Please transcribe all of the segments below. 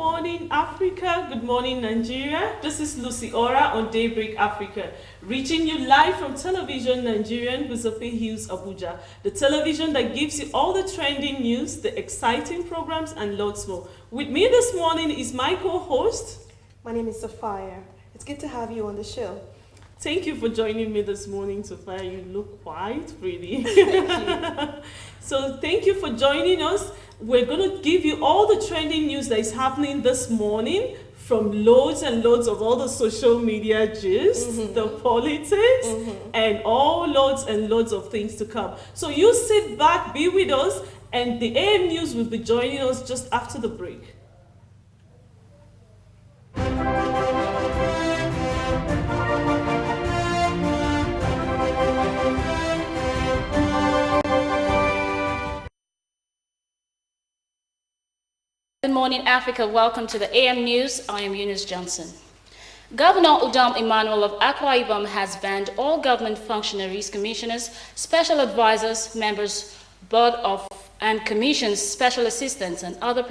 Morning Africa, good morning Nigeria. This is Lucy Ora on Daybreak Africa, reaching you live from Television Nigerian Buzofe Hills, Abuja, the television that gives you all the trending news, the exciting programs, and lots more. With me this morning is my co-host. My name is Sophia. It's good to have you on the show. Thank you for joining me this morning, Sophia. You look quite pretty. Thank you. So thank you for joining us. We're going to give you all the trending news that is happening this morning from loads and loads of all the social media gist, the politics, and all loads and loads of things to come. So you sit back, be with us, and the AM News will be joining us just after the break. Good morning, Africa. Welcome to the AM News. I am Eunice Johnson. Governor Udom Emmanuel of Akwa Ibom has banned all government functionaries, commissioners, special advisors, members, board of and commissions, special assistants, and other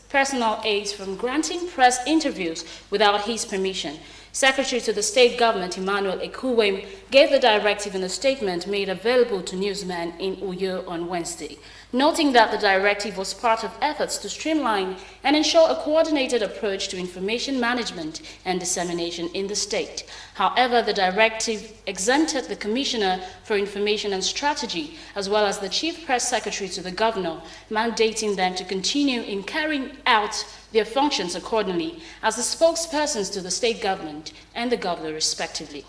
personal aides from granting press interviews without his permission. Secretary to the State Government, Emmanuel Ekuwem, gave the directive in a statement made available to newsmen in Uyo on Wednesday, noting that the directive was part of efforts to streamline and ensure a coordinated approach to information management and dissemination in the state. However, the directive exempted the Commissioner for Information and Strategy, as well as the Chief Press Secretary to the Governor, mandating them to continue in carrying out their functions accordingly as the spokespersons to the state government and the governor, respectively.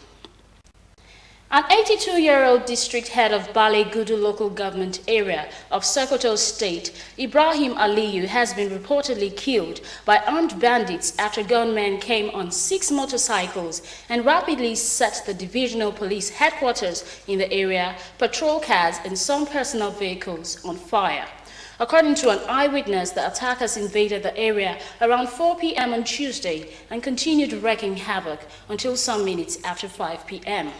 An 82-year-old district head of Bale Gudu local government area of Sokoto State, Ibrahim Aliyu, has been reportedly killed by armed bandits after gunmen came on 6 motorcycles and rapidly set the divisional police headquarters in the area, patrol cars, and some personal vehicles on fire. According to an eyewitness, the attackers invaded the area around 4 p.m. on Tuesday and continued wreaking havoc until some minutes after 5 p.m.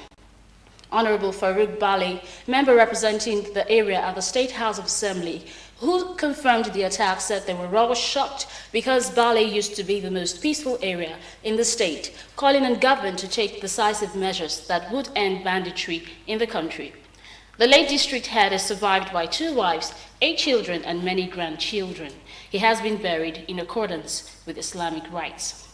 Honorable Farouk Bali, member representing the area at the State House of Assembly, who confirmed the attack, said they were all shocked because Bali used to be the most peaceful area in the state, calling on government to take decisive measures that would end banditry in the country. The late district head is survived by 2 wives, 8 children, and many grandchildren. He has been buried in accordance with Islamic rites.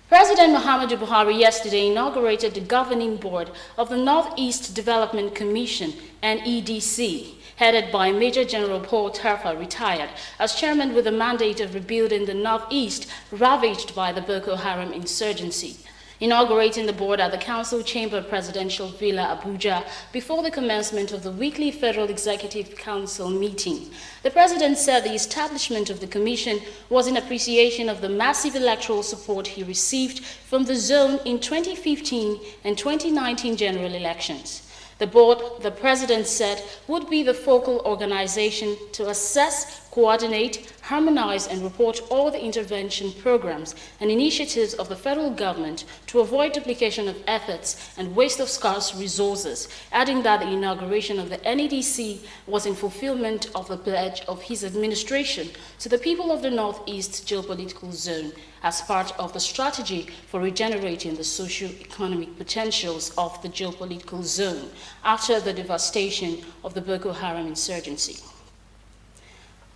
President Muhammadu Buhari yesterday inaugurated the governing board of the Northeast Development Commission, NEDC, headed by Major General Paul Tarfa, retired, as chairman with the mandate of rebuilding the Northeast ravaged by the Boko Haram insurgency. Inaugurating the board at the Council Chamber Presidential Villa, Abuja, before the commencement of the weekly Federal Executive Council meeting, the President said the establishment of the Commission was in appreciation of the massive electoral support he received from the zone in 2015 and 2019 general elections. The board, the President said, would be the focal organization to assess, coordinate, harmonize, and report all the intervention programs and initiatives of the federal government to avoid duplication of efforts and waste of scarce resources, adding that the inauguration of the NEDC was in fulfillment of the pledge of his administration to the people of the Northeast geopolitical zone as part of the strategy for regenerating the socio-economic potentials of the geopolitical zone after the devastation of the Boko Haram insurgency.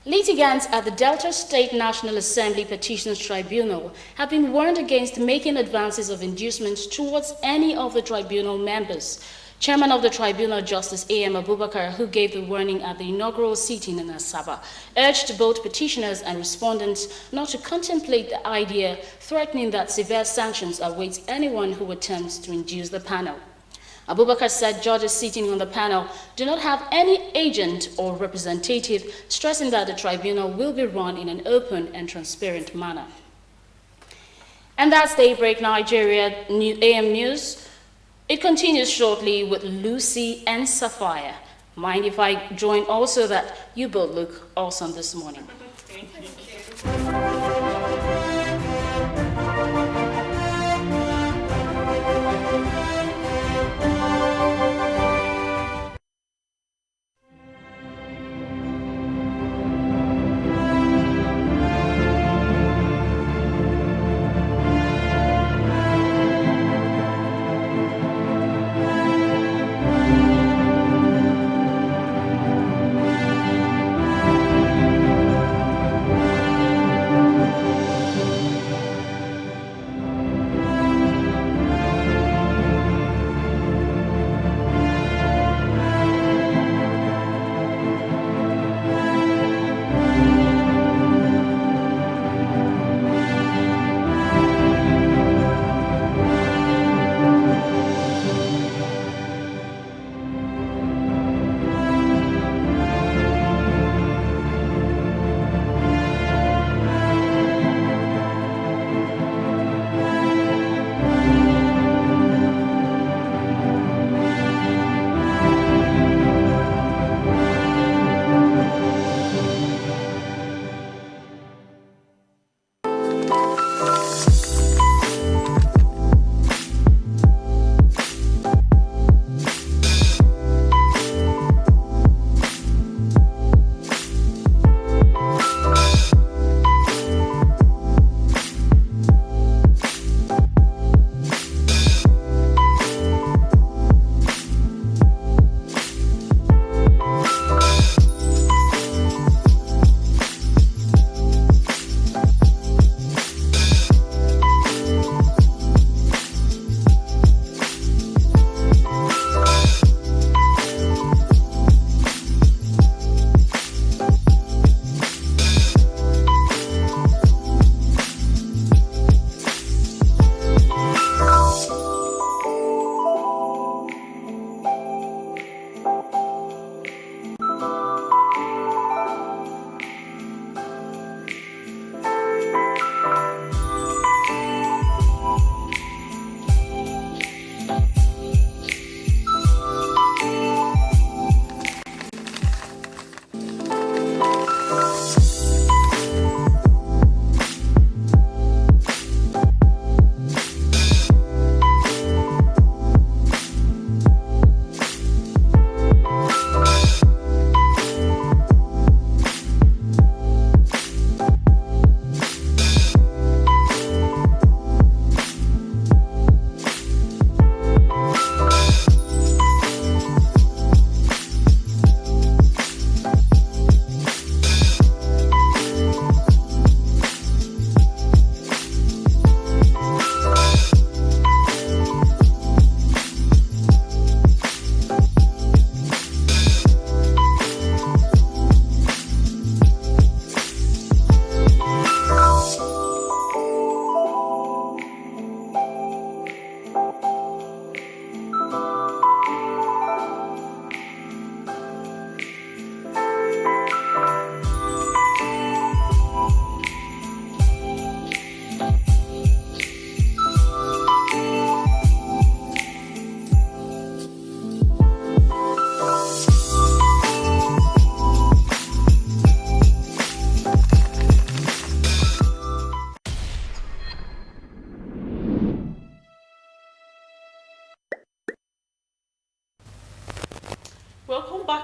Litigants at the Delta State National Assembly Petitions Tribunal have been warned against making advances of inducements towards any of the tribunal members. Chairman of the tribunal, Justice A.M. Abubakar, who gave the warning at the inaugural sitting in Asaba, urged both petitioners and respondents not to contemplate the idea, threatening that severe sanctions await anyone who attempts to induce the panel. Abubakar said judges sitting on the panel do not have any agent or representative, stressing that the tribunal will be run in an open and transparent manner. And that's Daybreak Nigeria AM News. It continues shortly with Lucy and Sapphire. Mind if I join also that you both look awesome this morning. Thank you.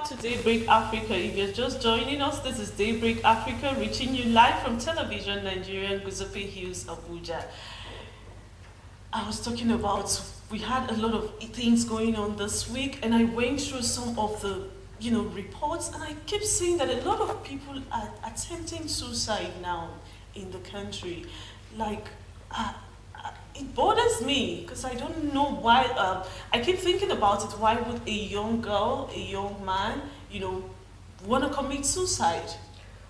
to Daybreak Africa. If you're just joining us, this is Daybreak Africa, reaching you live from television, Nigerian Guzope Hills, Abuja. I was talking about, we had a lot of things going on this week, and I went through some of the reports, and I keep seeing that a lot of people are attempting suicide now in the country. Like, it bothers me because I don't know why. I keep thinking about it. Why would a young girl, a young man, want to commit suicide?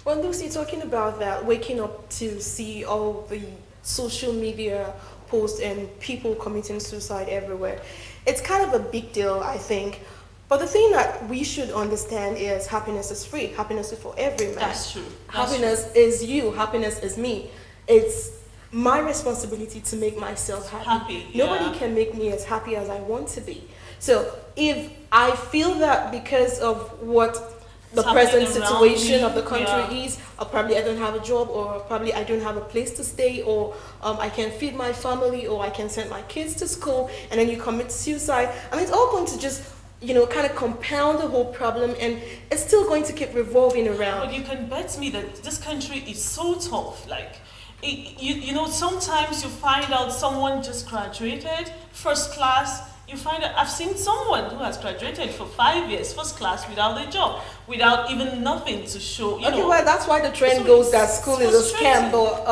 Well, Lucy, talking about that, waking up to see all the social media posts and people committing suicide everywhere, it's kind of a big deal, I think. But the thing that we should understand is happiness is free. Happiness is for every man. That's true. Happiness is you. Happiness is me. It's my responsibility to make myself happy. Nobody can make me as happy as I want to be. So if I feel that because of what the present situation of the country is, or probably I don't have a job, or probably I don't have a place to stay, or I can feed my family, or I can send my kids to school, and then you commit suicide, I mean, it's all going to just kind of compound the whole problem, and it's still going to keep revolving around. But you can bet me that this country is so tough. Like, sometimes you find out someone just graduated, first class. You find out, I've seen someone who has graduated for 5 years, first class, without a job, without even nothing to show. Well, that's why the trend goes that school is a scam, but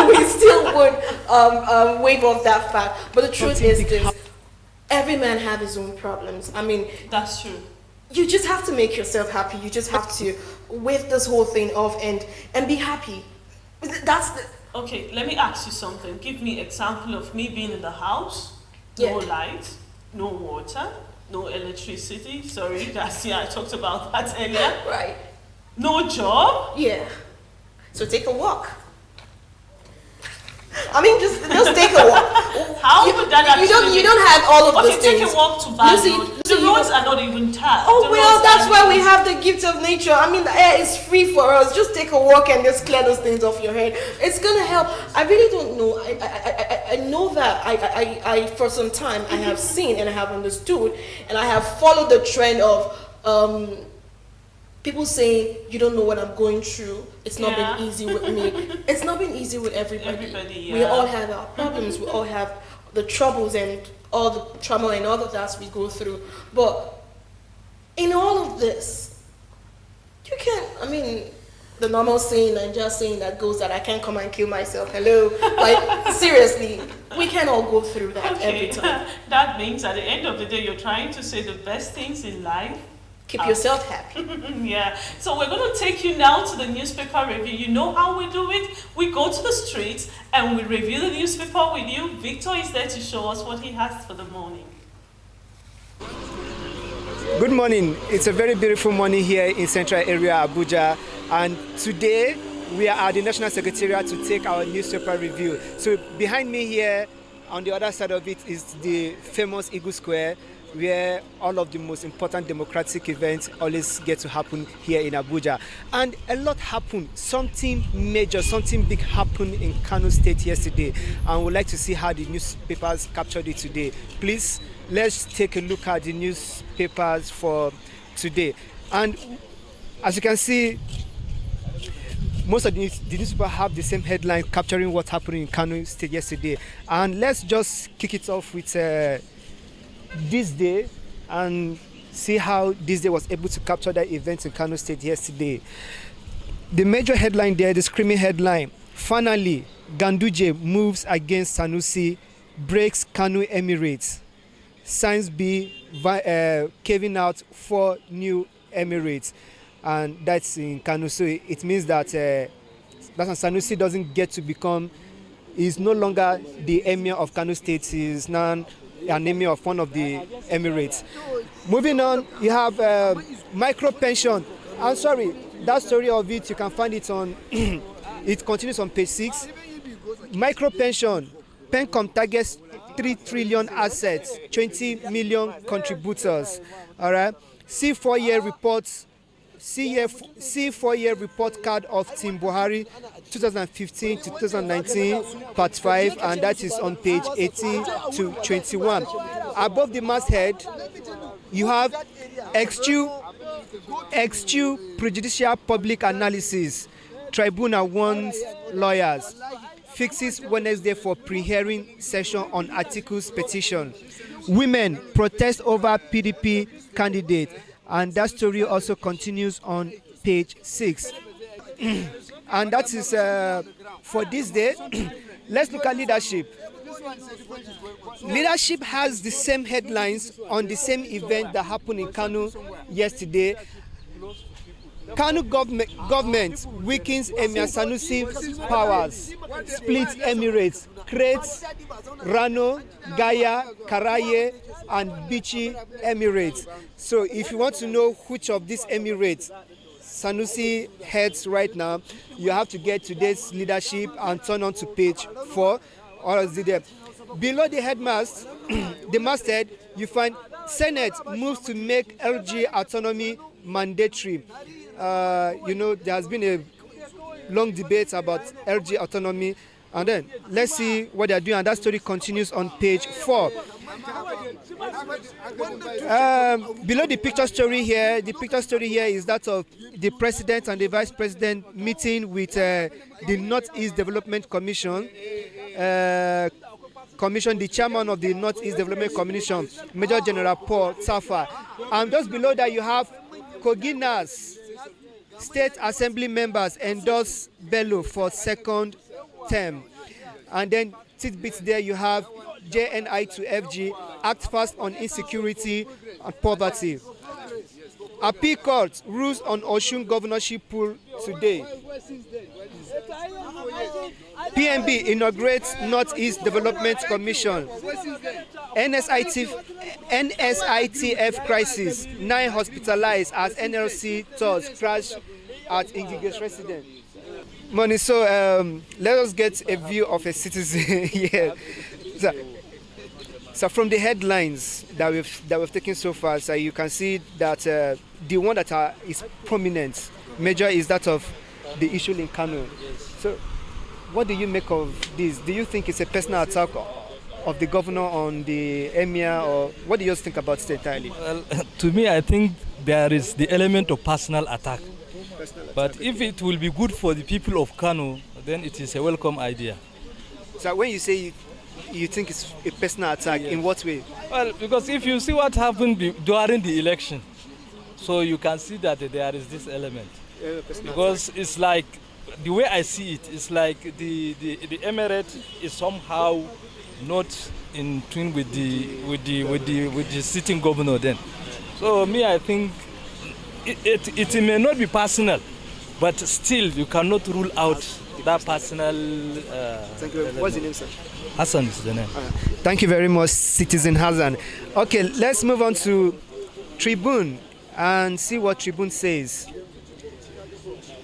we still would wave off that fact. But the truth is this: every man have his own problems. I mean, that's true. You just have to make yourself happy. You just have to wave this whole thing off and be happy. That's the... Okay, let me ask you something. Give me example of me being in the house, no light, no water, no electricity. Sorry, I talked about that earlier. Right. No job. Yeah. So take a walk. I mean, just take a walk. How would that actually... You don't have all of those things. Take a walk to bad road. The roads are not even tarred. Oh, well, that's why we have the gift of nature. I mean, the air is free for us. Just take a walk and just clear those things off your head. It's going to help. I really don't know. I know that I for some time, I have seen and I have understood and I have followed the trend of people saying, you don't know what I'm going through. It's not been easy with me. It's not been easy with everybody. We all have our problems. We all have the troubles and all the trauma and all of that we go through. But in all of this, you can't, I mean, the normal saying and just saying that goes that I can't come and kill myself. Hello? Like, seriously, we can all go through that every time. That means at the end of the day, you're trying to say the best things in life. Keep yourself happy. Yeah. So we're going to take you now to the newspaper review. You know how we do it. We go to the streets and we review the newspaper with you. Victor is there to show us what he has for the morning. Good morning. It's a very beautiful morning here in central area Abuja. And today we are at the National Secretariat to take our newspaper review. So behind me here, on the other side of it, is the famous Eagle Square, where all of the most important democratic events always get to happen here in Abuja. And a lot happened. Something major, something big happened in Kano State yesterday. And we'd like to see how the newspapers captured it today. Please, let's take a look at the newspapers for today. And as you can see, most of the newspapers have the same headline capturing what happened in Kano State yesterday. And let's just kick it off with this day and see how this day was able to capture that event in Kano State yesterday. The major headline there, the screaming headline: finally, Ganduje moves against Sanusi, breaks Kano Emirates. Signs B caving out 4 new Emirates. And that's in Kano. So it means that Sanusi doesn't get to become, is no longer the emir of Kano State, is now an emir of one of the Emirates. Moving on, you have micro pension. I'm sorry, that story of it, you can find it on, it continues on page 6. Micro pension, Pencom targets 3 trillion assets, 20 million contributors. All right, see 4-year reports. See 4-year report card of Team Buhari 2015 to 2019 part 5, and that is on page 18 to 21. Above the masthead, you have eschew Eschew prejudicial public analysis. Tribunal warns lawyers. Fixes Wednesday for pre-hearing session on articles petition. Women protest over PDP candidate. And that story also continues on page 6. And that is for this day. Let's look at leadership. Leadership has the same headlines on the same event that happened in Kano yesterday. Kano government weakens Emir Sanusi's powers, splits Emirates, creates Rano, Gaya, Karaye, and Bichi Emirates. So if you want to know which of these Emirates Sanusi heads right now, you have to get today's leadership and turn on to page 4. Or is it there? Below the headmast, the masthead, you find Senate moves to make LG autonomy mandatory. There has been a long debate about LG autonomy, and then let's see what they're doing, and that story continues on page 4. Below the picture story here is that of the president and the vice president meeting with the Northeast Development Commission. The chairman of the Northeast Development Commission, Major General Paul Tafa. And just below that you have Kogina's State Assembly members endorse Bello for second term. And then tidbits there you have JNI to FG, act fast on insecurity and poverty. Appeal Court rules on Osun governorship pool today. PMB inaugurates Northeast Development Commission. NSITF crisis. 9 hospitalized as NLC tours crash at Ingige's residence. Money. So let us get a view of a citizen here. So from the headlines that we've taken so far, so you can see that the one that is prominent, major, is that of the issue in Kano. So what do you make of this? Do you think it's a personal attack of the governor on the emir, or what do you think about it entirely? Well, to me, I think there is the element of personal attack. But if it will be good for the people of Kano, then it is a welcome idea. So when you say you think it's a personal attack, in what way? Well, because if you see what happened during the election, so you can see that there is this element. Because it's like, the way I see it, it's like the emirate is somehow not in tune with the sitting governor then. So me, I think it may not be personal, but still you cannot rule out that personal. Thank you. What's the name, sir? Hassan is the name. Thank you very much, Citizen Hassan. Okay, let's move on to Tribune and see what Tribune says.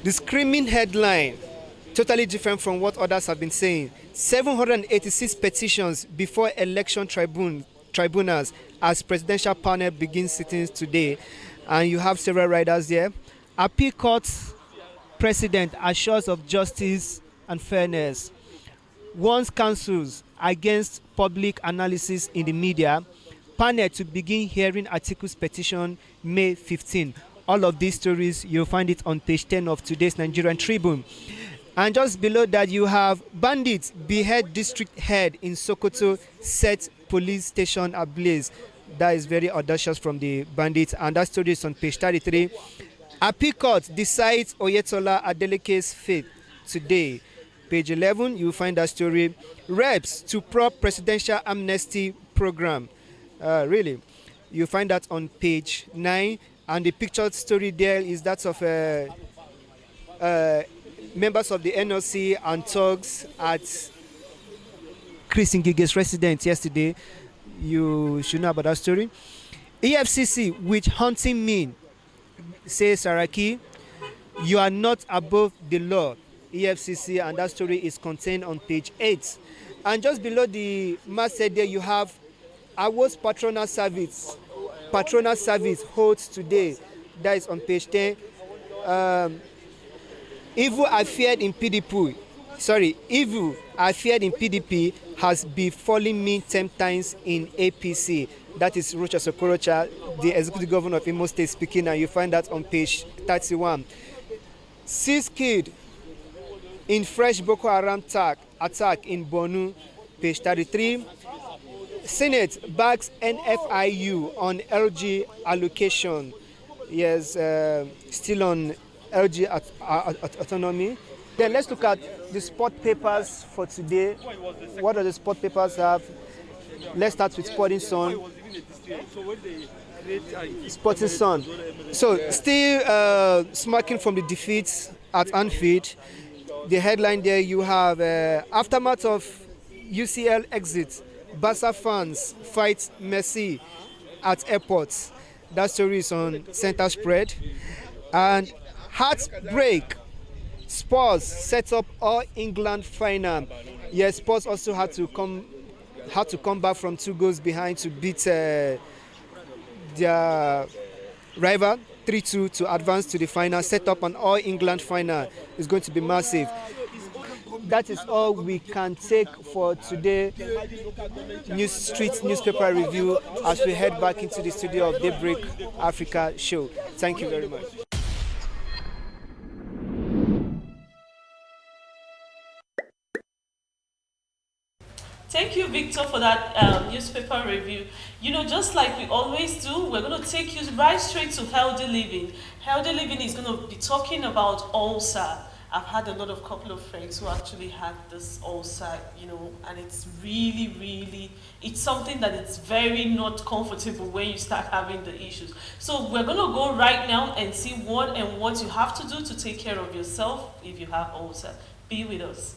The screaming headline, totally different from what others have been saying. 786 petitions before election tribunals as presidential panel begins sittings today. And you have several riders there. Appeal Court President assures of justice and fairness. Warns councils against public analysis in the media. Panel to begin hearing articles petition May 15. All of these stories, you'll find it on page 10 of today's Nigerian Tribune. And just below that, you have bandits behead district head in Sokoto, set police station ablaze. That is very audacious from the bandits. And that story is on page 33. Appeal Court decides Oyetola Adeleke's fate today. Page 11, you'll find that story. Reps to prop presidential amnesty program. Really? You'll find that on page 9. And the pictured story there is that of members of the NLC and thugs at Chris Ngige's residence yesterday. You should know about that story. EFCC, which hunting mean? Says Saraki, you are not above the law. EFCC, and that story is contained on page 8. And just below the masthead there, you have Awo's patronal service. Patronal service holds today. That is on page 10. Evil appeared in PDP. evil I feared in PDP has befallen me 10 times in APC. That is Rocha Sokorocha, the executive governor of Imo State speaking, and you find that on page 31. 6 killed in fresh Boko Haram attack in Bonu, page 33. Senate backs NFIU on LG allocation. Yes, still on LG autonomy. Then let's look at the sport papers for today. What do the sport papers have? Let's start with Sporting Sun. Sporting Sun. So still smirking from the defeats at Anfield. The headline there you have aftermath of UCL exit. Barca fans fight Messi at airports. That story is on center spread. And heartbreak. Spurs set up all England final. Yes, Spurs also had to come back from 2 goals behind to beat their rival 3-2 to advance to the final. Set up an all England final. It's going to be massive. That is all we can take for today. Street newspaper review as we head back into the studio of Daybreak Africa show. Thank you very much. Thank you, Victor, for that newspaper review. You know, just like we always do, we're going to take you right straight to healthy living. Healthy living is going to be talking about ulcer. I've had a lot of couple of friends who actually had this ulcer, you know, and it's really, it's something that it's very not comfortable when you start having the issues. So we're going to go right now and see what you have to do to take care of yourself if you have ulcer. Be with us.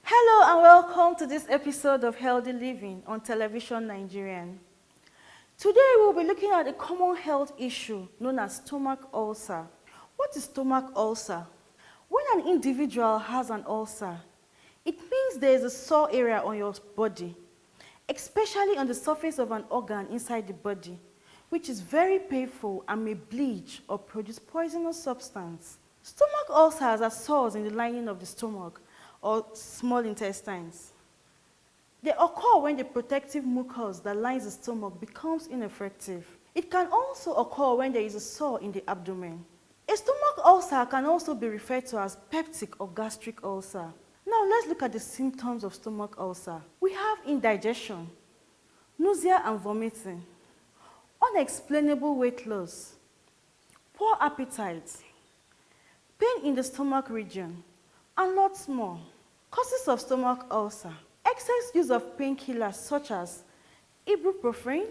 Hello and welcome to this episode of Healthy Living on Television Nigerian. Today we'll be looking at a common health issue known as stomach ulcer. What is stomach ulcer? When an individual has an ulcer, it means there is a sore area on your body, especially on the surface of an organ inside the body, which is very painful and may bleed or produce poisonous substance. Stomach ulcers are sores in the lining of the stomach or small intestines. They occur when the protective mucus that lines the stomach becomes ineffective. It can also occur when there is a sore in the abdomen. A stomach ulcer can also be referred to as peptic or gastric ulcer. Now let's look at the symptoms of stomach ulcer. We have indigestion, nausea and vomiting, unexplainable weight loss, poor appetite, pain in the stomach region, and lots more. Causes of stomach ulcer: excess use of painkillers such as ibuprofen,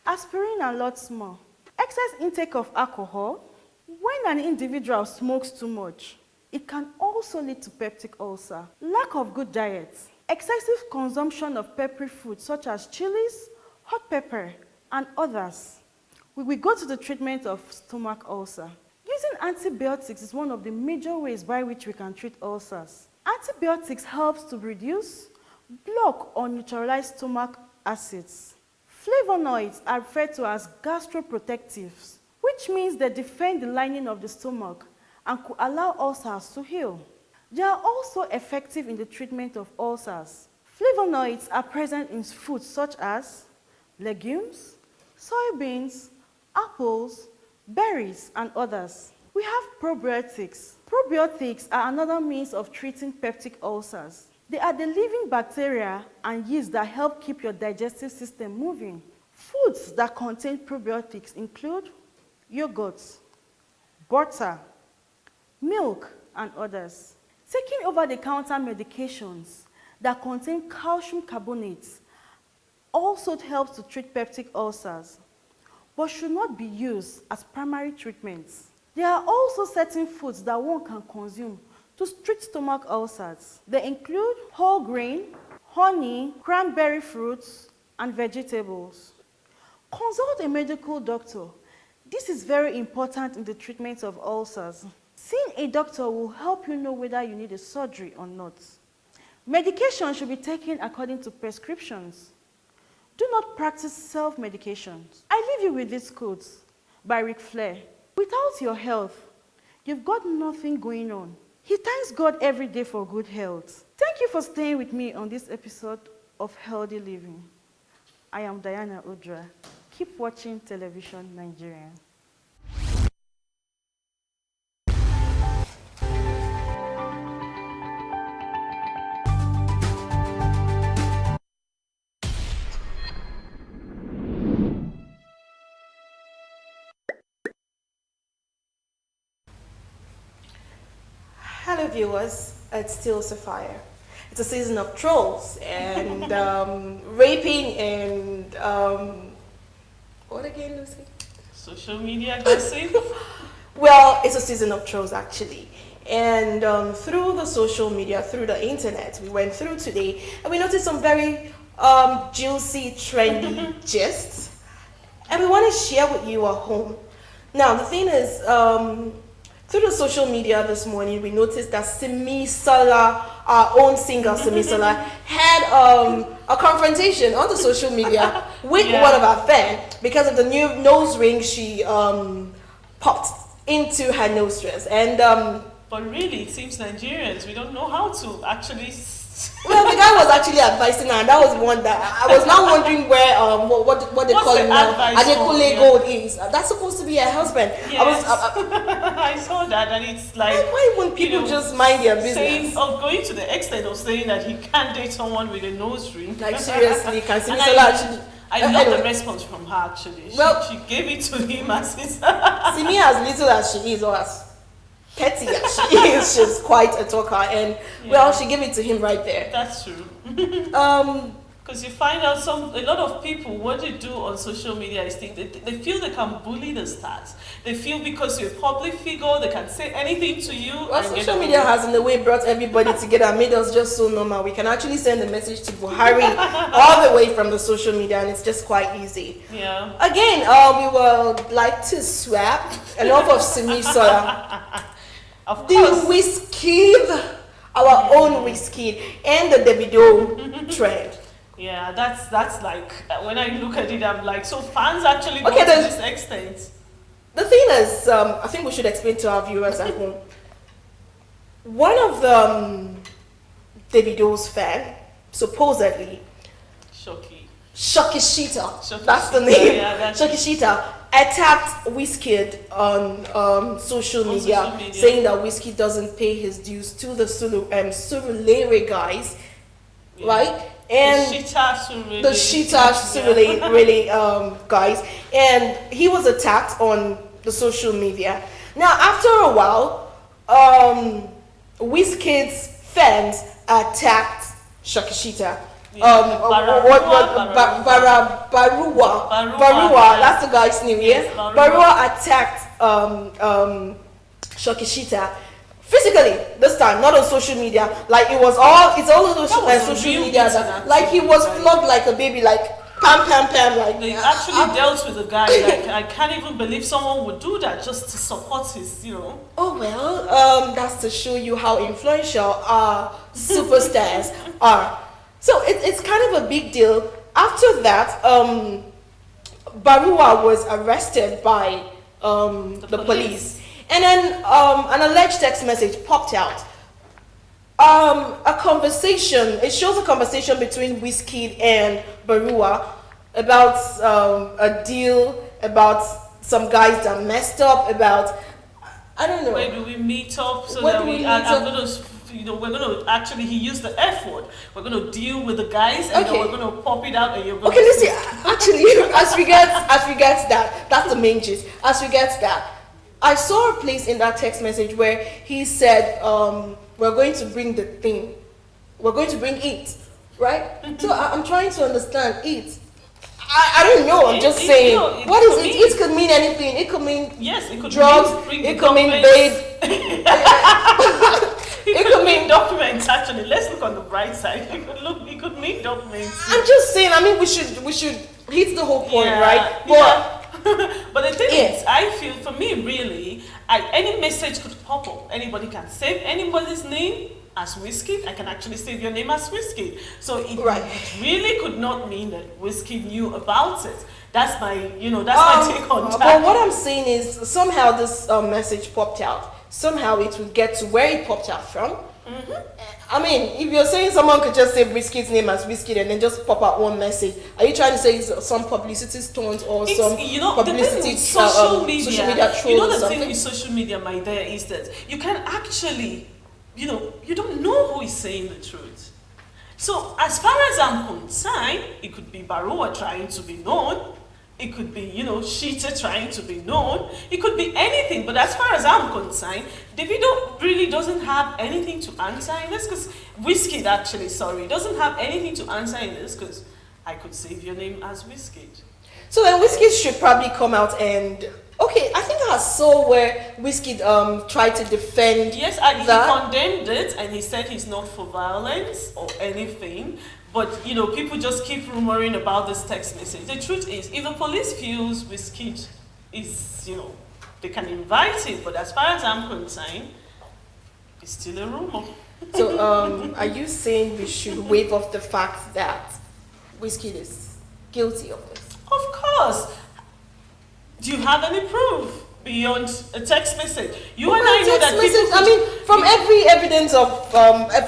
aspirin, and lots more. Excess intake of alcohol. When an individual smokes too much, it can also lead to peptic ulcer. Lack of good diet. Excessive consumption of peppery foods such as chilies, hot pepper, and others. We will go to the treatment of stomach ulcer. Using antibiotics is one of the major ways by which we can treat ulcers. Antibiotics helps to reduce, block, or neutralize stomach acids. Flavonoids are referred to as gastroprotectives, which means they defend the lining of the stomach and could allow ulcers to heal. They are also effective in the treatment of ulcers. Flavonoids are present in foods such as legumes, soybeans, apples, berries, and others. We have probiotics. Probiotics are another means of treating peptic ulcers. They are the living bacteria and yeast that help keep your digestive system moving. Foods that contain probiotics include yogurts, butter, milk, and others. Taking over-the-counter medications that contain calcium carbonates also helps to treat peptic ulcers, but should not be used as primary treatments. There are also certain foods that one can consume to treat stomach ulcers. They include whole grain, honey, cranberry fruits, and vegetables. Consult a medical doctor. This is very important in the treatment of ulcers. Seeing a doctor will help you know whether you need a surgery or not. Medication should be taken according to prescriptions. Do not practice self-medications. I leave you with these quotes by Ric Flair. Without your health, you've got nothing going on. He thanks God every day for good health. Thank you for staying with me on this episode of Healthy Living. I am Diana Udra. Keep watching Television Nigeria. Hello viewers, it's still Sapphire. It's a season of trolls and raping and what again, Lucy? Social media gossip. Well, it's a season of trolls actually. And through the social media, through the internet, we went through today and we noticed some very juicy, trendy gists. And we want to share with you at home. Now, the thing is, through the social media this morning, we noticed that Simi Sola, our own singer Simi Sola, had a confrontation on the social media with one of our fans because of the new nose ring she popped into her nostrils. And but really, it seems Nigerians, we don't know how to actually. well, the guy was actually advising her, and that was one that I was now wondering where what they call him now. Adekule Gold is. That's supposed to be her husband. Yes. I saw that, and it's like why won't people just mind their business? Going to the extent of saying that he can't date someone with a nose ring. Like seriously, can Simi And Sola actually? I love the response from her actually. Well- She gave it to him as his. Simi, as little as she is, or as petty as she is, she's quite a talker, and well, she gave it to him right there. That's true. Because you find out a lot of people, what they do on social media is they feel they can bully the stars. They feel because you're a public figure, they can say anything to you. Well, social media has in a way brought everybody together and made us just so normal. We can actually send a message to Buhari all the way from the social media, and it's just quite easy. Yeah. Again, we would like to swap enough of Simi Sola. Of The course. whiskey, our own whiskey, and the Davido trend. Yeah, that's like, when I look at it, I'm like, so fans actually go Okay, to this extent. The thing is, I think we should explain to our viewers at home. One of the Davido's fan, supposedly, Shokishita, that's the name, Yeah, Shokishita, attacked Wizkid on social media, saying that Wizkid doesn't pay his dues to the Surulere guys, right? And the Shita Surulere guys, and he was attacked on the social media. Now, after a while, Wizkid's fans attacked Shokishita. Barua, that's the guy's name, yeah? Barua attacked Shokishita physically this time, not on social media. Like it's all over social media. Like he was flogged like a baby, like pam pam pam. Like they actually dealt with the guy. Like I can't even believe someone would do that just to support his, Oh well, that's to show you how influential our superstars are. So it's kind of a big deal. After that, Barua was arrested by the police. And then an alleged text message popped out. A conversation, it shows a conversation between Wizkid and Barua about a deal, about some guys that messed up, about, I don't know. Where do we meet up so Where that do we we meet are up? going to, we're going to actually, he used the F word. We're going to deal with the guys and then we're going to pop it out and you're going to... Okay, listen, actually, as regards that, that's the main gist. As regards that, I saw a place in that text message where he said, we're going to bring the thing. We're going to bring it, right? So I'm trying to understand it. I don't know, I'm just saying. What is it? It could mean anything. It could mean drugs. It could mean babe. It could mean documents, actually. Let's look on the bright side. It could mean documents. I'm just saying, I mean, we should hit the whole point, right? But But the thing is, I feel for me really, any message could pop up. Anybody can save anybody's name as Whiskey. I can actually save your name as Whiskey. So it really could not mean that Whiskey knew about it. That's my, my take on that. But what I'm saying is somehow this message popped out. Somehow it will get to where it popped out from. I mean, if you're saying someone could just say Whiskey's name as Whiskey and then just pop out one message, are you trying to say it's some publicity stunt or some publicity social media troll? You know, the thing with social media, my dear, is that you can actually, you don't know who is saying the truth. So as far as I'm concerned, it could be Barua trying to be known. It could be, Sheeta trying to be known. It could be anything. But as far as I'm concerned, Davido really doesn't have anything to answer in this, because Whiskey doesn't have anything to answer in this, because I could save your name as Whiskey. So then Whiskey should probably come out and, I think I saw where Whiskey tried to defend. Yes, and he condemned it, and he said he's not for violence or anything. But, people just keep rumoring about this text message. The truth is, if the police feels Whiskey is, they can invite it. But as far as I'm concerned, it's still a rumor. So, are you saying we should waive off the fact that Whiskey is guilty of this? Of course. Do you have any proof beyond a text message? You and I know that people... from every evidence of,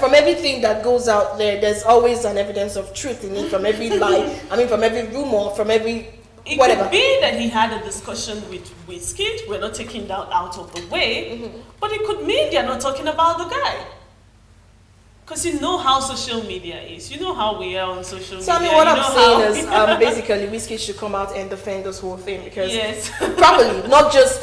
from everything that goes out there, there's always an evidence of truth in it, from every lie, from every rumor, from every whatever. It could be that he had a discussion with Whiskey. We're not taking that out of the way. But it could mean they're not talking about the guy. Because you know how social media is. You know how we are on social media. So what I'm saying is basically Whiskey should come out and defend this whole thing, because probably not just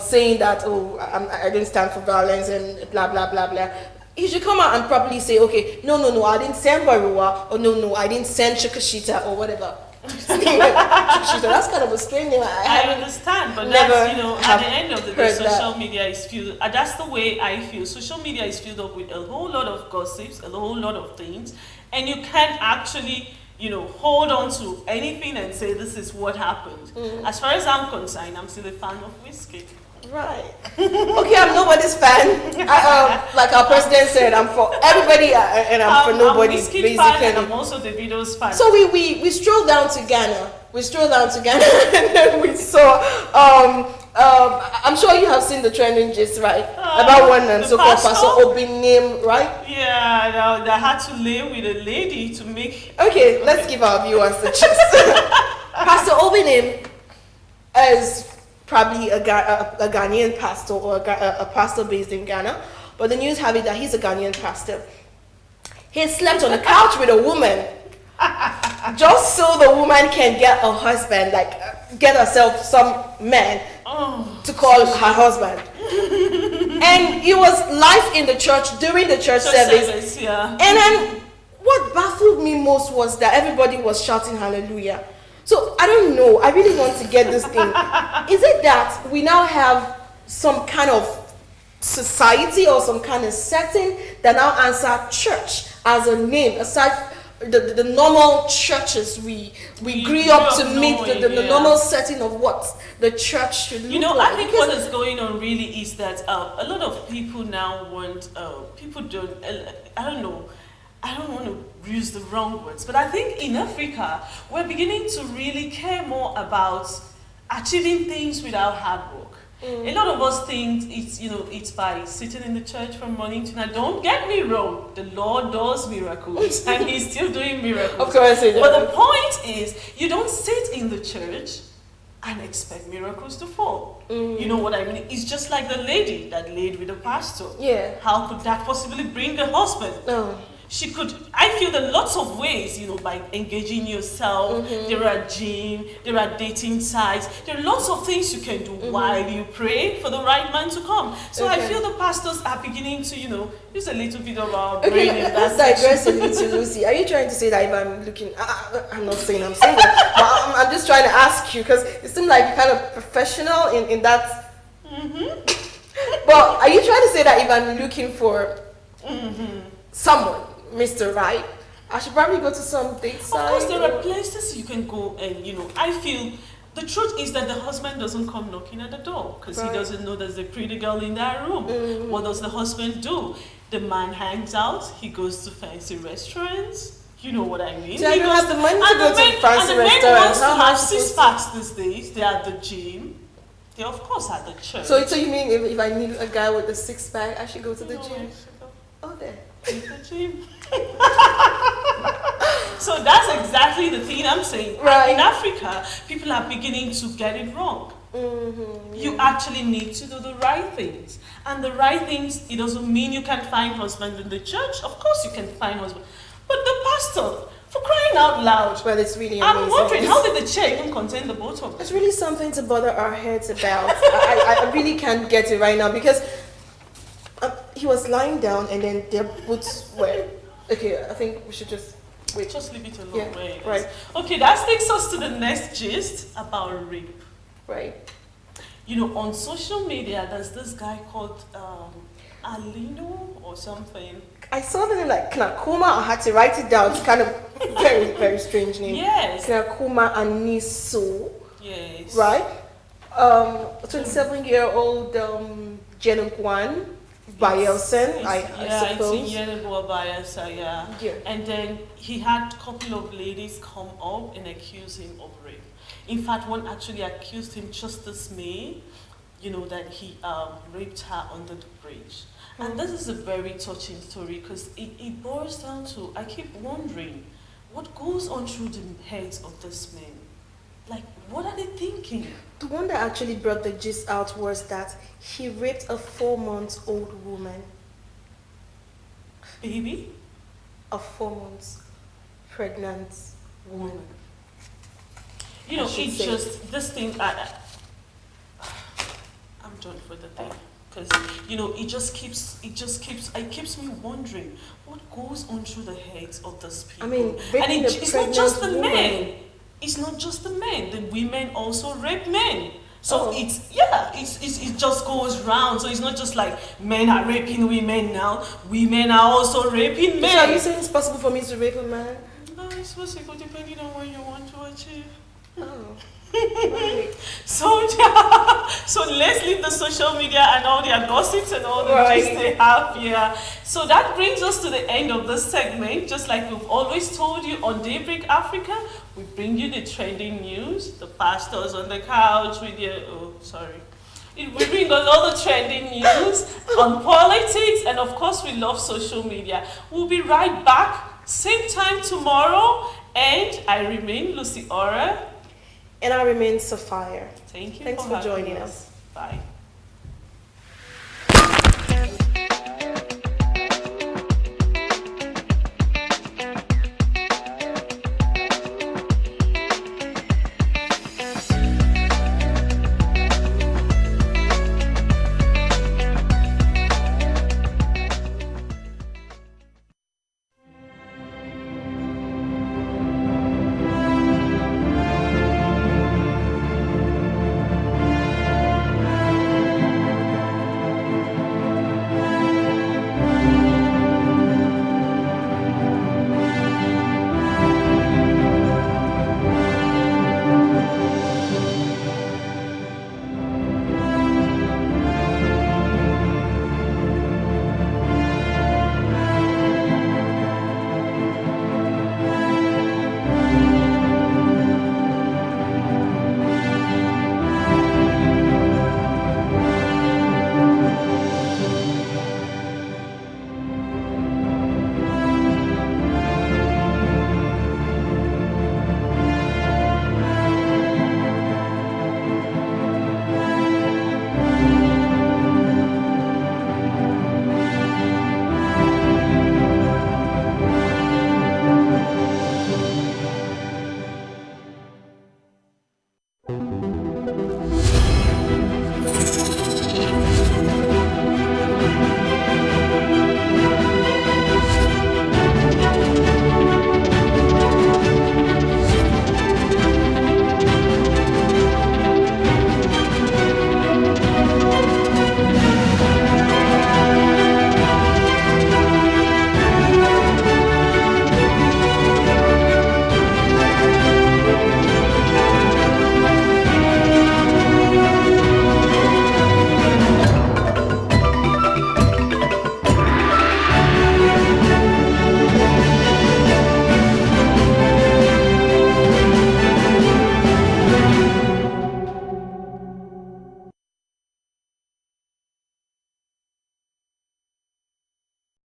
saying that, I don't stand for violence and blah blah blah blah. He should come out and probably say, okay, no, I didn't send Barua, or no, I didn't send Chukashita or whatever. That's kind of a strange name. I understand, but that's, at the end of the day, social media is filled. That's the way I feel. Social media is filled up with a whole lot of gossips, a whole lot of things, and you can't actually, hold on to anything and say this is what happened. As far as I'm concerned, I'm still a fan of Whiskey. Right. Okay, I'm nobody's fan. Like our president said, I'm for everybody and I'm for nobody. I'm basically fan, and I'm also Davido's fan. So we strolled down to Ghana. And then we saw. I'm sure you have seen the trending gist, right? About one and so-called Pastor Obinim, right? Yeah, I had to lay with a lady to make. Okay, let's give our viewers the gist. Pastor Obinim is probably a Ghanaian pastor, or a pastor based in Ghana, but the news have it that he's a Ghanaian pastor. He slept on a couch with a woman just so the woman can get a husband, get herself some man to call her husband. And it was live in the church during the church service. Yeah. And then what baffled me most was that everybody was shouting hallelujah. So, I don't know. I really want to get this thing. Is it that we now have some kind of society or some kind of setting that now answer church as a name, aside the normal churches we grew up to meet, the normal setting of what the church should look like? I think what is going on really is that a lot of people now want, I don't want to use the wrong words, but I think in Africa, we're beginning to really care more about achieving things without hard work. A lot of us think it's by sitting in the church from morning to night. Don't get me wrong, the Lord does miracles, and He's still doing miracles. Of course He does. But the point is, you don't sit in the church and expect miracles to fall. You know what I mean? It's just like the lady that laid with the pastor. Yeah. How could that possibly bring a husband? She could, I feel there are lots of ways, by engaging yourself. There are gym, there are dating sites, there are lots of things you can do while you pray for the right man to come. So I feel the pastors are beginning to, use a little bit of our brain in that let's digress a little, Lucy. Are you trying to say that if I'm looking, I'm not saying I'm saying that, but I'm just trying to ask you, because it seems like you're kind of professional in that. But are you trying to say that if I'm looking for someone, Mr. Right, I should probably go to some date site? Of course, there are places you can go and, I feel the truth is that the husband doesn't come knocking at the door because he Right. doesn't know there's a pretty girl in that room. What does the husband do? The man hangs out, he goes to fancy restaurants. You know what I mean? So I He don't goes- have the money to and go the to men- fancy and the men restaurants. wants to How am I have supposed 6 to- packs these days. They're at the gym. They of course at the church. So you mean if I need a guy with a 6-pack, I should go to the No, I gym? should go Oh, there. to the gym. So that's exactly the thing I'm saying. Right. In Africa, people are beginning to get it wrong. You actually need to do the right things. And the right things, it doesn't mean you can't find husband in the church. Of course you can find husband. But the pastor, for crying out loud, Well, it's really amazing. I'm wondering, how did the chair even contain the both of them? It's really something to bother our heads about. I really can't get it right now because he was lying down and then their boots were... Okay, I think we should just wait. Just leave it alone. Yeah, where it is. right. Okay, that takes us to the next gist about rape. Right. You know, on social media, there's this guy called Alino or something. I saw the name like Knakuma. I had to write it down. It's kind of very, very strange name. Yes. Knakuma Aniso. Yes. Right? 27-year-old Jenukwan Bayelson, I suppose. It's Yenebo Bayelsa, yeah. Yeah. And then he had a couple of ladies come up and accuse him of rape. In fact, one actually accused him just this May, you know, that he raped her under the bridge. And this is a very touching story because it boils down to, I keep wondering, what goes on through the heads of these men? Like, what are they thinking? The one that actually brought the gist out was that he raped a 4-month-old woman. Baby? A 4-month pregnant woman. You know, I should it's say. just, this thing, I'm done for the day. Because, you know, it keeps me wondering what goes on through the heads of these people. I mean, and raping a it's not just the pregnant men. woman. It's not just the men. The women also rape men. So Oh. it just goes round. So it's not just like men are raping women now. Women are also raping men. So are you saying it's possible for me to rape a man? No, it's possible depending on what you want to achieve. Oh. Right. So yeah, so let's leave the social media and all their gossips and all the Right. gist they have here. So that brings us to the end of this segment. Just like we've always told you on Daybreak Africa, we bring you the trending news, the pastors on the couch with their, we bring us all the trending news on politics, and of course we love social media. We'll be right back, same time tomorrow, and I remain Lucy Ora. And I remain Sapphire. Thank you Thanks for having joining us. Bye.